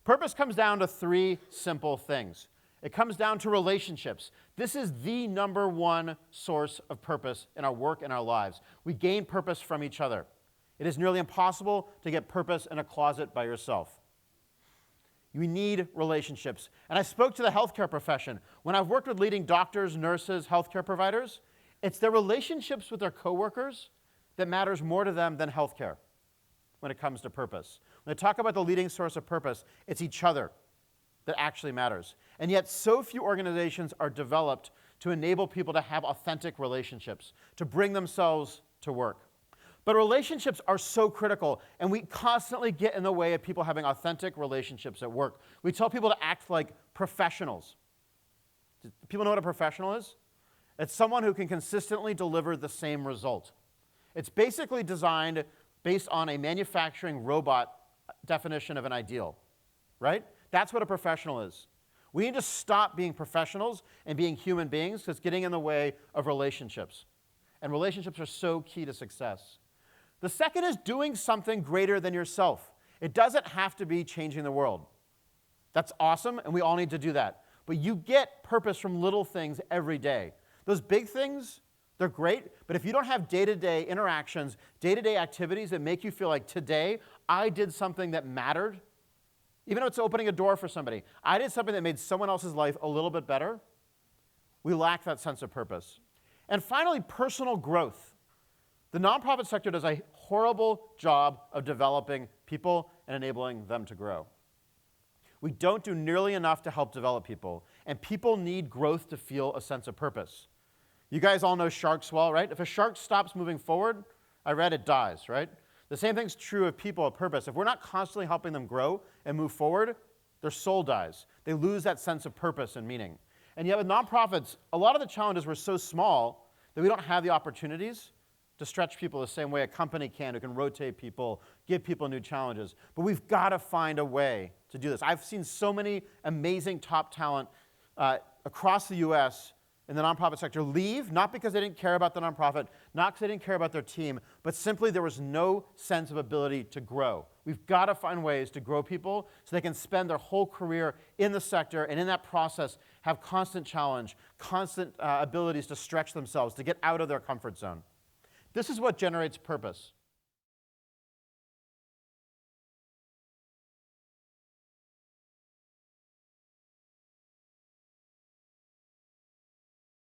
Purpose comes down to three simple things. It comes down to relationships. This is the number one source of purpose in our work and our lives. We gain purpose from each other. It is nearly impossible to get purpose in a closet by yourself. You need relationships. And I spoke to the healthcare profession. When I've worked with leading doctors, nurses, healthcare providers, it's their relationships with their coworkers that matters more to them than healthcare when it comes to purpose. When I talk about the leading source of purpose, it's each other that actually matters. And yet so few organizations are developed to enable people to have authentic relationships, to bring themselves to work. But relationships are so critical, and we constantly get in the way of people having authentic relationships at work. We tell people to act like professionals. Do people know what a professional is? It's someone who can consistently deliver the same result. It's basically designed based on a manufacturing robot definition of an ideal, right? That's what a professional is. We need to stop being professionals and being human beings because it's getting in the way of relationships. And relationships are so key to success. The second is doing something greater than yourself. It doesn't have to be changing the world. That's awesome, and we all need to do that. But you get purpose from little things every day. Those big things, they're great, but if you don't have day-to-day interactions, day-to-day activities that make you feel like today I did something that mattered, even though it's opening a door for somebody, I did something that made someone else's life a little bit better, we lack that sense of purpose. And finally, personal growth. The nonprofit sector does a horrible job of developing people and enabling them to grow. We don't do nearly enough to help develop people, and people need growth to feel a sense of purpose. You guys all know sharks well, right? If a shark stops moving forward, I read it dies, right? The same thing's true of people of purpose. If we're not constantly helping them grow and move forward, their soul dies. They lose that sense of purpose and meaning. And yet with nonprofits, a lot of the challenges were so small that we don't have the opportunities to stretch people the same way a company can, who can rotate people, give people new challenges. But we've got to find a way to do this. I've seen so many amazing top talent across the US in the nonprofit sector leave, not because they didn't care about the nonprofit, not because they didn't care about their team, but simply there was no sense of ability to grow. We've got to find ways to grow people so they can spend their whole career in the sector, and in that process have constant challenge, constant abilities to stretch themselves, to get out of their comfort zone. This is what generates purpose.